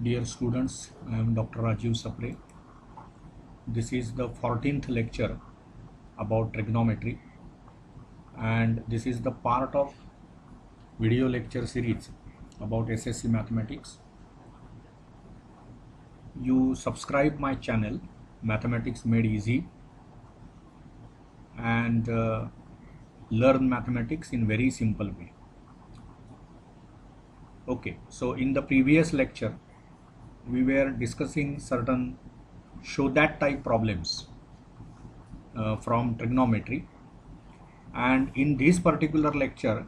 Dear students, I am Dr. Rajiv Sapre. This is the 14th lecture about trigonometry, and this is the part of video lecture series about SSC mathematics. You subscribe my channel Mathematics Made Easy and learn mathematics in very simple way. Okay, so in the previous lecture we were discussing certain show that type problems from trigonometry, and in this particular lecture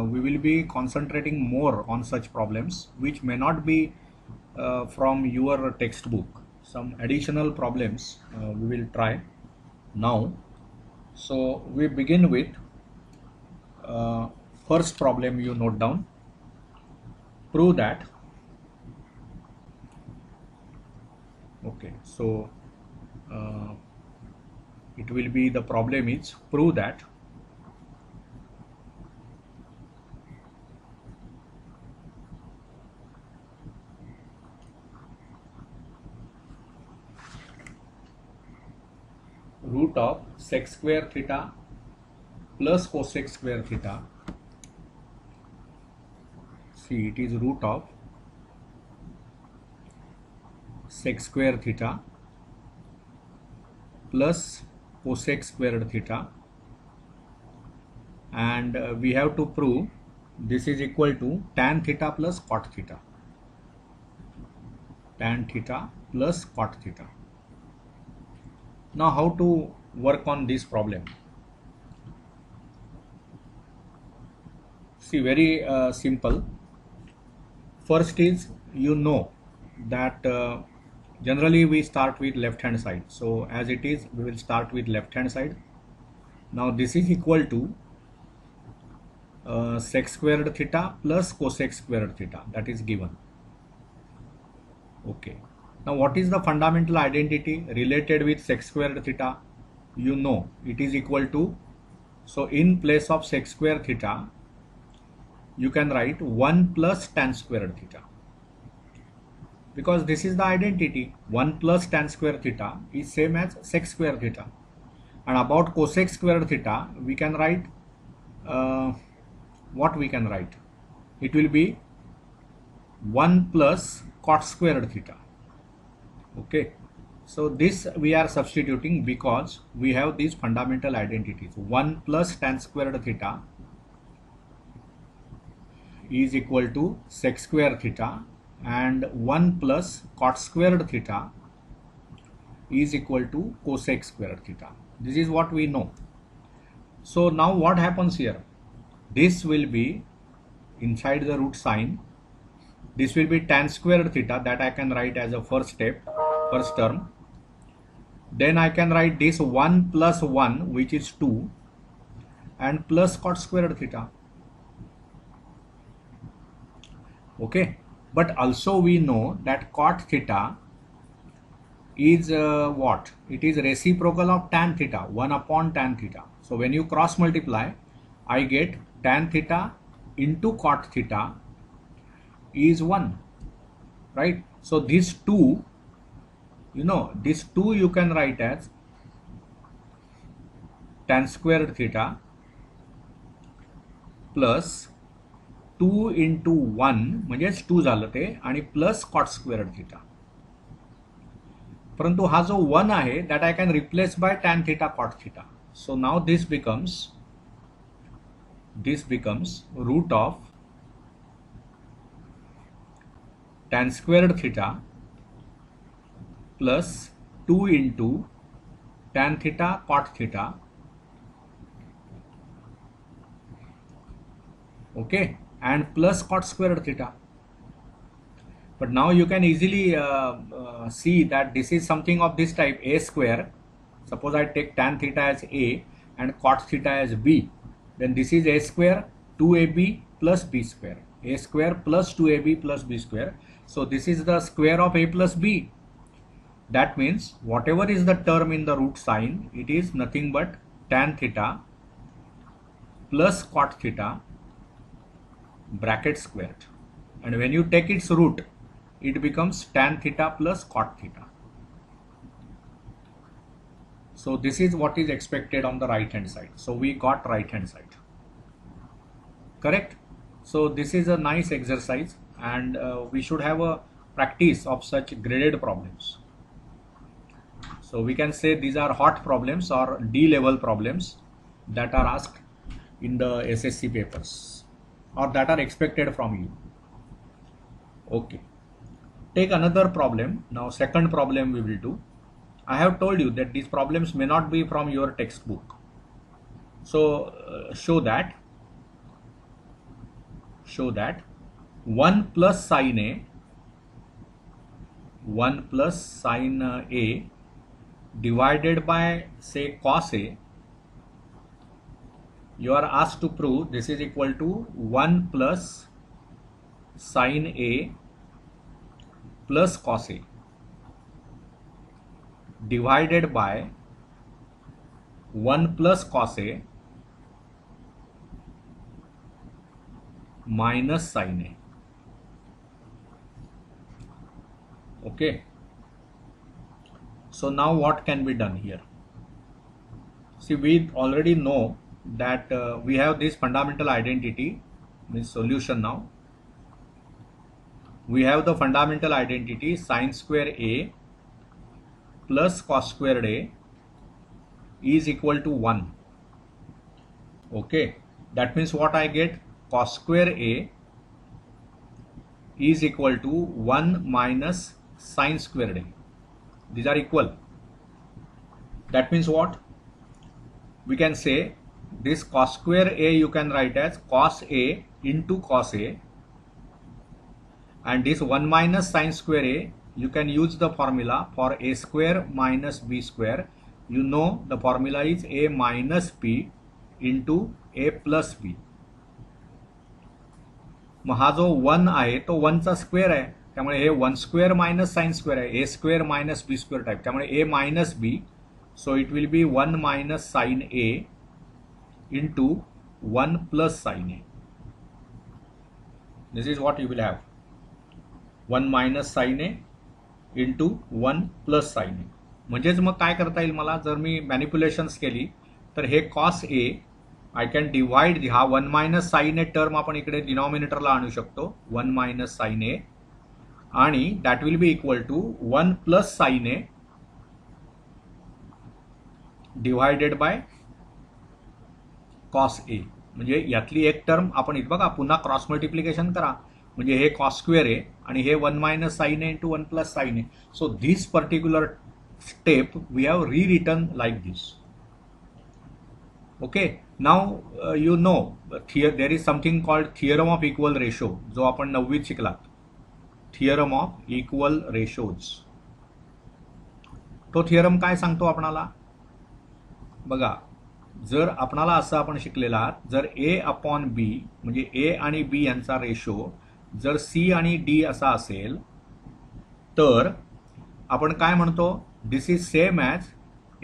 we will be concentrating more on such problems which may not be from your textbook. Some additional problems we will try now. So we begin with first problem. You note down: prove that. Okay, so it will be, the problem is prove that root of sec square theta plus cosec square theta. See, it is root of sec square theta plus cosec squared theta, and we have to prove this is equal to tan theta plus cot theta. Tan theta plus cot theta. Now how to work on this problem? See, very simple. First is, you know that generally we start with left hand side. So as it is, we will start with left hand side. Now this is equal to sec squared theta plus cosec squared theta, that is given. Okay. Now what is the fundamental identity related with sec squared theta? You know it is equal to, so in place of sec square theta you can write 1 plus tan squared theta, because this is the identity. 1 plus tan square theta is same as sec square theta. And about cosec square theta we can write what we can write? It will be 1 plus cot squared theta. Okay, so this we are substituting because we have these fundamental identities. 1 plus tan squared theta is equal to sec square theta, and 1 plus cot squared theta is equal to cosec squared theta. This is what we know. So now what happens here? This will be inside the root sign. This will be tan squared theta, that I can write as a first step, first term. Then I can write this 1 plus 1, which is 2, and plus cot squared theta. Okay, but also we know that cot theta is what? It is reciprocal of tan theta, 1 upon tan theta. So when you cross multiply, I get tan theta into cot theta is 1, right? So this 2, you know, this 2 you can write as tan squared theta plus 2 into 1 म्हणजेच 2 झालं ते, आणि plus cot squared theta. परंतु हा जो 1 आहे that I can replace by tan theta cot theta. So now this becomes root of tan squared theta plus 2 into tan theta cot theta. Okay, and plus cot squared theta. But now you can easily see that this is something of this type, a square. Suppose I take tan theta as a and cot theta as b, then this is a square 2ab plus b square, a square plus 2ab plus b square. So this is the square of a plus b. That means whatever is the term in the root sign, it is nothing but tan theta plus cot theta bracket squared, and when you take its root, it becomes tan theta plus cot theta. So this is what is expected on the right hand side. So we got right hand side, correct? So this is a nice exercise, and we should have a practice of such graded problems. So we can say these are hot problems or D level problems that are asked in the SSC papers or that are expected from you. Okay, take another problem. Now second problem we will do. I have told you that these problems may not be from your textbook. So show that 1 plus sine A divided by say cos A, you are asked to prove this is equal to 1 plus sine A plus cos A divided by 1 plus cos A minus sine A. Okay. So now what can be done here? See, we already know that we have this fundamental identity, means solution now. We have the fundamental identity sine square A plus cos squared A is equal to 1. Okay, that means what I get? Cos square A is equal to 1 minus sine squared A. These are equal. That means what? We can say this cos square A you can write as cos A into cos A, and this 1 minus sine square A you can use the formula for A square minus B square. You know the formula is A minus B into A plus B. मग हा जो 1 आहे तो 1 चा square आहे, त्यामुळे हे 1 square minus sine square आहे, A square minus B square type, त्यामुळे A minus B. So it will be 1 minus sine A into 1 plus sine A. This is what you will have, 1 minus sine A into 1 plus sine A. म्हणजेच मग काय करता येईल मला, जर मी manipulations केली तर हे cos A I can divide, हा 1 मायनस साइन ए टर्म आपण इकडे डिनॉमिनेटरला आणू शकतो, 1 मायनस साइन ए, आणि that will be equal to 1 plus sine A divided by cos A. म्हणजे यातली एक टर्म आपण इथे बघा पुन्हा क्रॉस मल्टिप्लिकेशन करा, म्हणजे हे कॉस स्क्वेअर ए आणि हे 1 minus sine A into 1 plus sine A. So this particular step we have rewritten like this. Okay, now you know there is something called theorem of equal ratio, जो आपण 9वीत शिकलात, theorem of equal ratios. तो theorem काय सांगतो आपणाला बघा, जर आपणाला असं आपण शिकलेला आहात, जर A अपॉन B म्हणजे A आणि B यांचा रेशो जर C आणि D असा असेल तर आपण काय म्हणतो, this is same as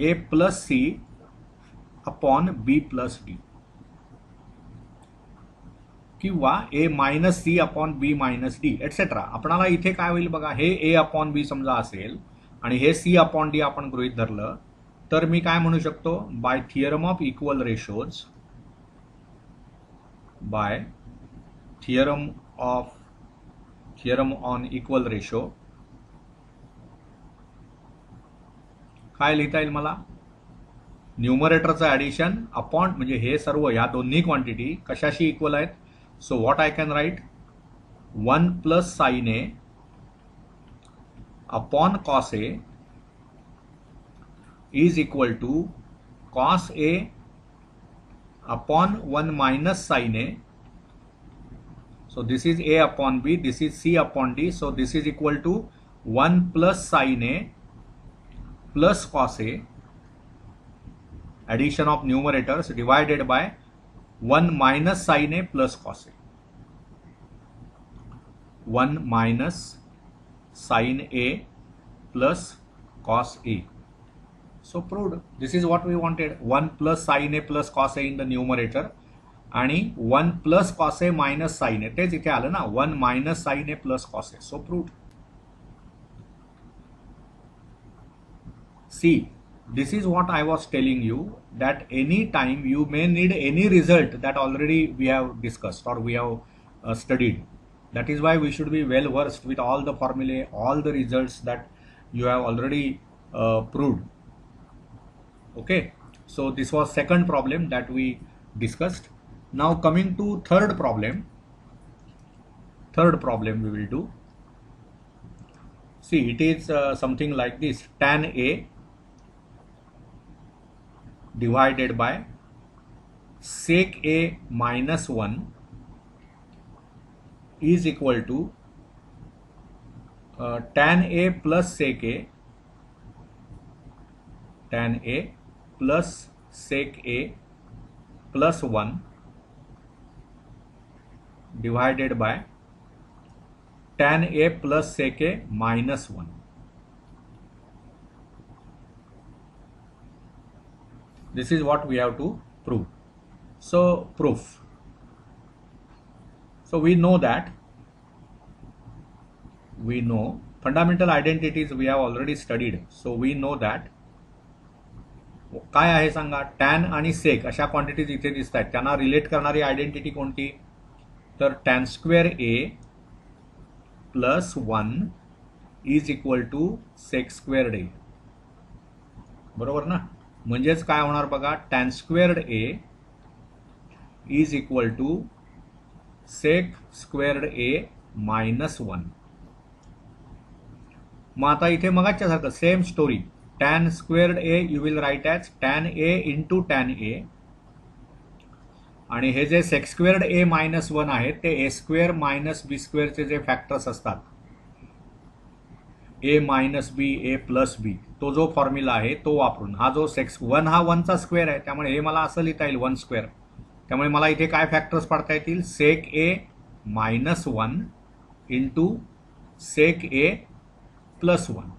A plus C upon B plus D, किंवा A minus C upon B minus D et cetera. आपणाला इथे काय होईल बघा, हे ए अपॉन बी समजा असेल आणि हे सी अपॉन डी आपण गृहीत धरलं तर मी काय म्हणू शकतो, by theorem of equal ratios, by theorem on equal ratio काय लिहिता येईल मला, न्यूमरेटरचं ॲडिशन अपॉन, म्हणजे हे सर्व या दोन्ही क्वांटिटी कशाशी इक्वल आहेत. So what I can write, 1 plus sine A upon cos A is equal to cos A upon 1 minus sine A. So this is A upon B, this is C upon D. So this is equal to 1 plus sine A plus cos A, addition of numerators divided by 1 minus sin a plus cos a, 1 minus sin a plus cos a. So proved. This is what we wanted, 1 plus sin a plus cos a in the numerator आणि 1 plus cos a minus sin a, तेच इथे आलं ना, 1 minus sin a plus cos a. So proved. See, this is what I was telling you, that any time you may need any result that already we have discussed or we have studied. That is why we should be well versed with all the formulae, all the results that you have already proved. Okay, so this was second problem that we discussed. Now coming to third problem we will do. See, it is something like this: tan A divided by sec A minus 1 is equal to tan A plus sec A, tan A plus sec A plus 1 divided by tan A plus sec A minus 1. This is what we have to prove. So proof. So we know fundamental identities we have already studied. So we know that काय आहे सांगा, tan आणि सेक अशा quantities इथे दिसत आहेत, त्यांना relate करणारी identity कोणती, तर tan square A plus 1 is equal to sec squared A. बरोबर ना. म्हणजेच काय होणार बघा, tan squared A is equal to sec squared A minus 1. मग आता इथे मगाच्या सारखं same story, tan squared a you will write as tan a into tan a, आणि हे जे sec squared a minus 1 आहे ते a square minus b square चे जे factors असतात, a minus b a plus b, तो जो फॉर्म्युला आहे तो वापरून हा जो sec 1 हा 1 चा स्क्वेअर आहे, त्यामुळे हे मला असं लिहिता येईल 1 स्क्वेअर. त्यामुळे मला इथे काय फॅक्टर्स पडता येतील, sec a minus 1 into sec a plus 1.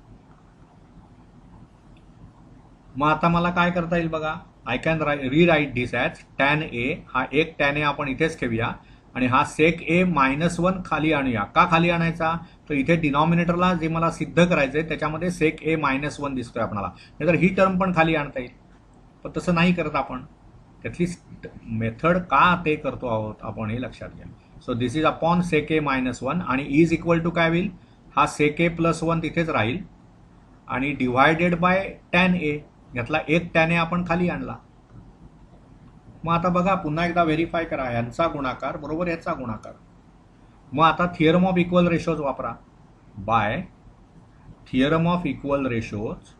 मग आता मला काय करता येईल बघा, I can rewrite this as tan A, हा एक टॅन ए आपण इथेच ठेवूया आणि हा सेक ए मायनस 1 खाली आणूया. का खाली आणायचा, तर इथे डिनॉमिनेटरला जे मला सिद्ध करायचंय त्याच्यामध्ये सेक ए मायनस 1 दिसतोय आपल्याला, नाहीतर ही टर्म पण खाली आणता येईल, पण तसं नाही करत आपण. त्यातली मेथड का ते करतो आहोत आपण हे लक्षात घ्या. So this is upon sec A minus 1 आणि इज इक्वल टू काय होईल, हा सेक ए प्लस 1 तिथेच राहील आणि डिवायडेड बाय टॅन ए, यातला एक टॅन ए आपण खाली आणला. मग आता बघा पुन्हा एकदा व्हेरीफाय करा, यांचा गुणाकार बरोबर याचा गुणाकार. मग आता थिअरम ऑफ इक्वल रेशोज वापरा. By theorem of equal ratios,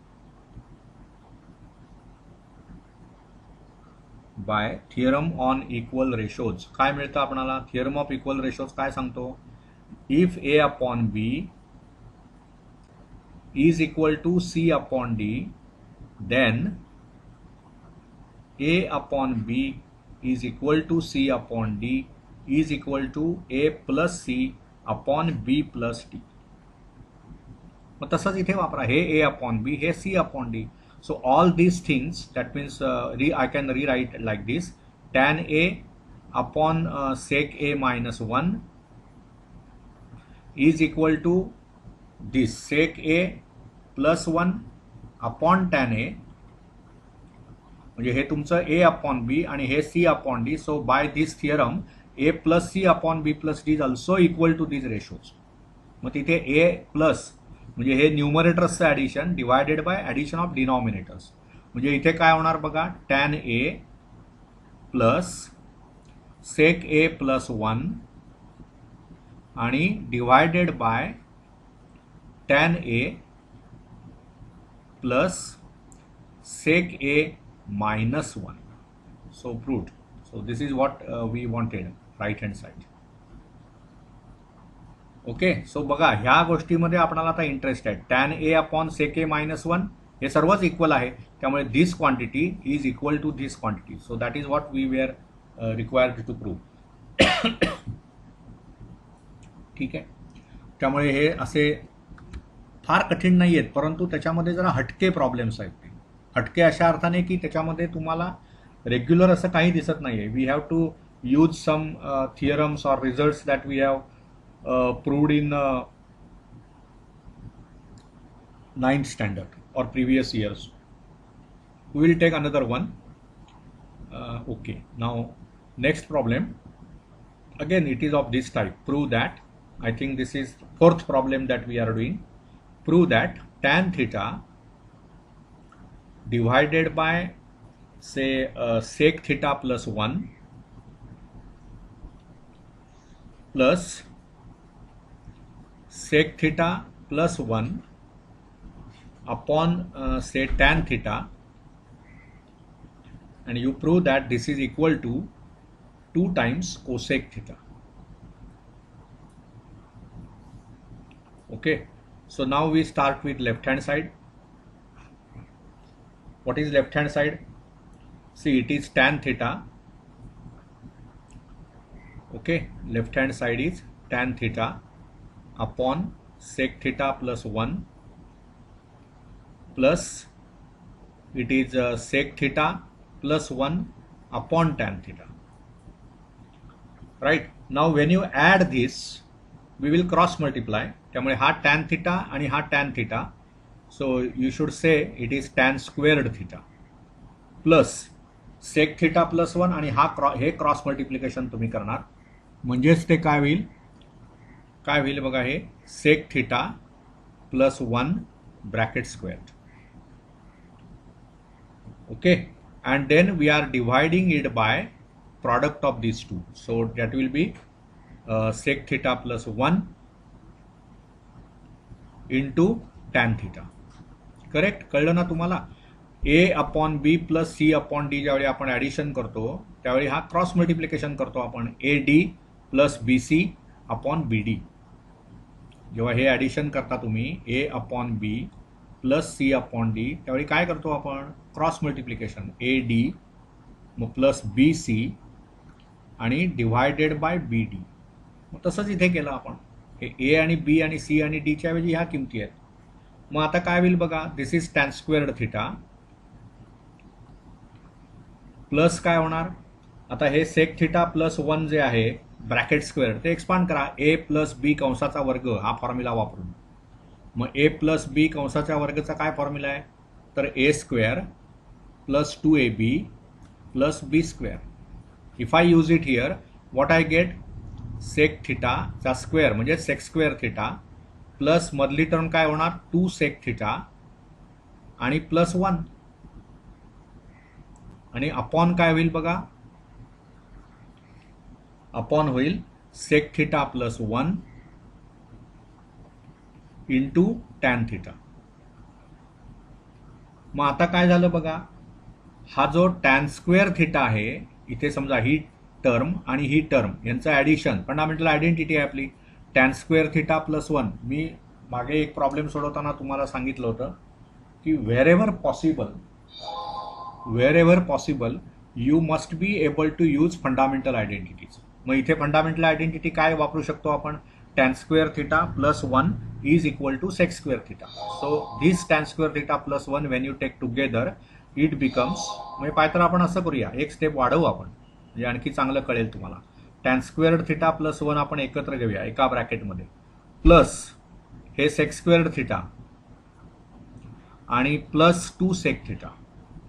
by theorem on equal ratios काय मिळतं आपल्याला, थिअरम ऑफ इक्वल रेशोज काय सांगतो, if A upon B is equal to C upon D, then a upon b is equal to c upon d is equal to a plus c upon b plus d. मग तसंच इथे वापरा, हे a upon b, हे c upon d. So all these things, that means I can rewrite like this, tan a upon sec a minus 1 is equal to this sec a plus 1 upon tan A, म्हणजे हे तुमचं A upon B आणि हे C upon D. So by this theorem A plus C upon B plus D is also equal to this ratios. मग तिथे A plus म्हणजे हे न्यूमरेटर्सचं addition divided by addition of denominators, म्हणजे इथे काय होणार बघा, tan A plus sec A plus 1 आणि divided by tan A plus sec a minus 1. So proved. So this is what we wanted, right hand side. Okay. So बघा ह्या गोष्टीमध्ये आपल्याला आता इंटरेस्ट आहे, tan A upon sec A minus 1 हे सर्वच equal आहे, त्यामुळे this quantity is equal to this quantity. So that is what we were required to prove. ठीक आहे. त्यामुळे हे असे फार कठीण नाही आहेत, परंतु त्याच्यामध्ये जरा हटके प्रॉब्लेम्स आहेत. हटके अशा अर्थाने की त्याच्यामध्ये तुम्हाला रेग्युलर असं काही दिसत नाही आहे. We have to use some theorems or results that we have proved in 9th standard or previous years. We will take another one. Okay, now next problem. Again, it is of this type. Prove that. I think this is fourth problem that we are doing. Prove that tan theta divided by, say, sec theta plus 1 plus sec theta plus 1 upon, say, tan theta, and you prove that this is equal to 2 times cosec theta. Okay, so now we start with left hand side. What is left hand side? See, it is tan theta. Okay, left hand side is tan theta upon sec theta plus 1 plus it is sec theta plus 1 upon tan theta. Right, now when you add this, we will cross multiply. त्यामुळे हा tan theta आणि हा tan theta, so you should say it is tan squared theta plus sec theta plus 1 आणि हा हे cross multiplication तुम्ही करणार, म्हणजेच ते काय होईल बघा, हे sec theta plus 1 bracket squared. Okay, and then we are dividing it by product of these two, so that will be sec theta plus 1 into tan theta. Correct, कळलं ना तुम्हाला? a upon B plus C upon D ज्यावेळी आपण addition करतो त्यावेळी हा cross multiplication करतो आपण, A D plus B C upon B D. जेव्हा हे ॲडिशन करता तुम्ही A upon B plus C upon D, त्यावेळी काय करतो आपण? क्रॉस मल्टिप्लिकेशन, ए डी मग प्लस बी सी आणि डिवायडेड बाय बी डी. मग तसंच इथे केलं आपण, हे ए आणि बी आणि सी आणि डीच्या ऐवजी ह्या किमती आहेत. मग आता काय होईल बघा, this is tan squared theta plus काय होणार, आता हे सेक थिटा प्लस 1 जे आहे ब्रॅकेट स्क्वेअर ते एक्सपांड करा, ए प्लस बी कंसाचा वर्ग हा फॉर्म्युला वापरून. मग ए प्लस बी कंसाच्या वर्गचा काय फॉर्म्युला आहे, तर A square plus 2ab plus B square. If I use it here, what I get, sec थिटाचा स्क्वेअर म्हणजे सेक स्क्वेअर थिटा प्लस मधली टर्म काय होणार, 2 सेक थिटा आणि प्लस 1 आणि अपॉन काय होईल बघा, अपॉन होईल sec theta plus 1 into tan theta. मग आता काय झालं बघा, हा जो टॅन स्क्वेअर थिटा आहे, इथे समजा ही टर्म आणि ही टर्म यांचं ॲडिशन, फंडामेंटल आयडेंटिटी आहे आपली टॅन स्क्वेअर थिटा प्लस 1. मी मागे एक प्रॉब्लेम सोडवताना तुम्हाला सांगितलं होतं की wherever possible you must be able to use fundamental identities. मग इथे फंडामेंटल आयडेंटिटी काय वापरू शकतो आपण, tan square theta plus 1 is equal to sec square theta. So this tan square theta plus 1 when you take together it becomes, म्हणजे पाहिजे आपण असं करूया, एक स्टेप वाढवू आपण म्हणजे आणखी चांगलं कळेल तुम्हाला. टॅन स्क्वेअर्ड थिटा प्लस 1 आपण एकत्र घेऊया एका ब्रॅकेटमध्ये, प्लस हे सेक स्क्वेअर्ड थिटा आणि प्लस 2 सेक थिटा,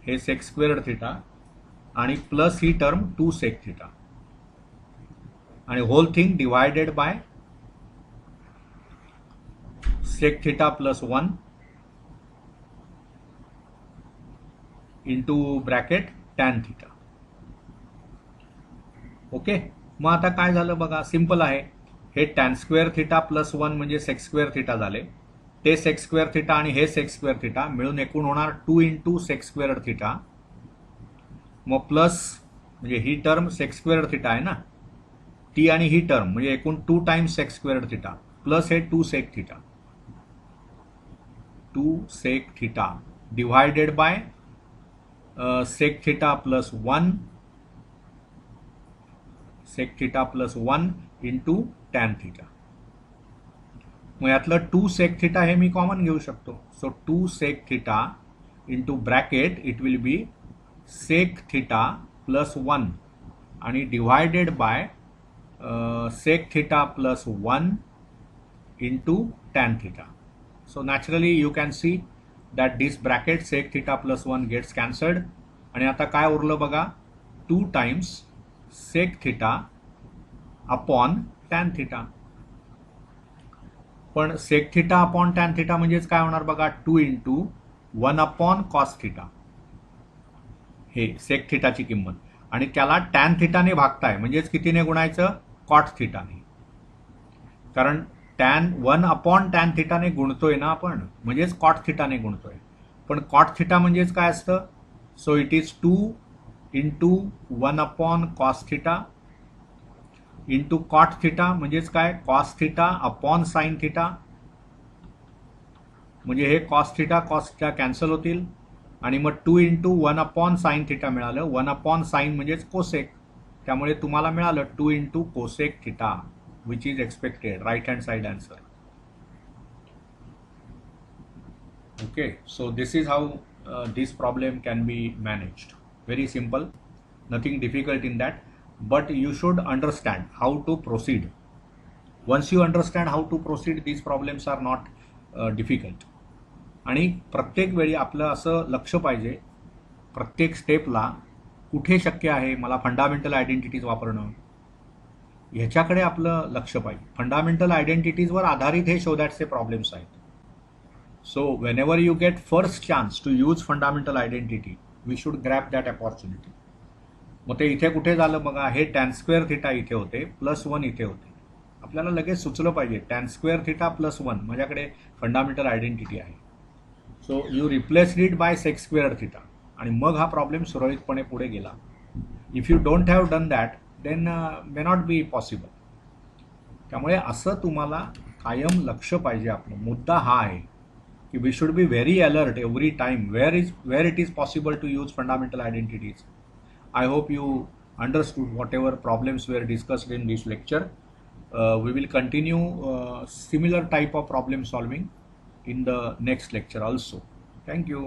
हे सेक स्क्वेअर्ड थिटा आणि प्लस ही टर्म 2 सेक थिटा आणि whole thing divided by sec theta plus 1 into bracket tan theta. Okay, मग आता काय झालं बघा, सिंपल आहे, हे टॅन स्क्वेअर थिटा प्लस 1 म्हणजे सेक स्क्वेअर थिटा झाले, ते सेक स्क्वेअर थिटा आणि हे सेक स्क्वेअर थिटा मिळून एकूण होणार 2 इंटू सेक स्क्वेअर थिटा. मग प्लस म्हणजे ही टर्म सेक स्क्वेअर थिटा आहे ना, टी आणि ही टर्म म्हणजे एकूण 2 times sec square theta plus हे 2 sec theta, 2 sec theta divided by sec theta plus 1, sec theta plus 1 into tan theta. मग यातलं 2 सेक थिटा हे मी कॉमन घेऊ शकतो, so 2 sec theta into bracket it will be sec theta plus 1 आणि divided by sec theta plus 1 into tan theta. So naturally you can see that this bracket sec theta plus 1 gets cancelled आणि आता काय उरलं बघा 2 times sec theta upon tan theta. पण sec theta upon tan theta म्हणजेच काय होणार बघा 2 into 1 upon cos theta. हे sec theta ची किंमत आणि त्याला tan theta ने भागताय म्हणजेच कितीने गुणायचं cot theta ने. कारण tan 1 upon tan theta ने गुणतोय ना आपण म्हणजेच cot theta ने गुणतोय. पण cot theta म्हणजेच काय असतं so it is 2 into 1 upon cos theta into cot theta म्हणजेच काय cos theta upon sin theta. म्हणजे हे cos theta कॅन्सल होतील आणि मग 2 into 1 upon sin theta मिळालं. 1 upon sin म्हणजेच cosec. त्यामुळे तुम्हाला मिळालं 2 into cosec theta which is expected, right hand side answer. Okay, so this is how this problem can be managed. Very simple, nothing difficult in that, but you should understand how to proceed. Once you understand how to proceed, these problems are not difficult. आणि प्रत्येक वेळी आपलं असं लक्ष पाहिजे प्रत्येक स्टेपला कुठे शक्य आहे मला फंडामेंटल आयडेंटिटीज वापरणं ह्याच्याकडे आपलं लक्ष पाहिजे. फंडामेंटल आयडेंटिटीजवर आधारित हे शोधायचे प्रॉब्लेम्स आहेत. So whenever you get first chance to use fundamental identity we should grab that opportunity. मग ते इथे कुठे झालं बघा हे tan स्क्वेअर थिटा इथे होते +1 इथे होते. आपल्याला लगेच सुचलं पाहिजे tan स्क्वेअर थिटा +1 माझ्याकडे फंडामेंटल आयडेंटिटी आहे. So you replaced it by sec square theta आणि मग हा प्रॉब्लेम सुरळीतपणे पुढे गेला. If you don't have done that then may not be possible. त्यामुळे असं तुम्हाला कायम लक्ष पाहिजे. आपलं मुद्दा हा आहे की we should be very alert every time where it is possible to use fundamental identities. I hope you understood whatever problems were discussed in this lecture. We will continue similar type of problem solving in the next lecture also. Thank you.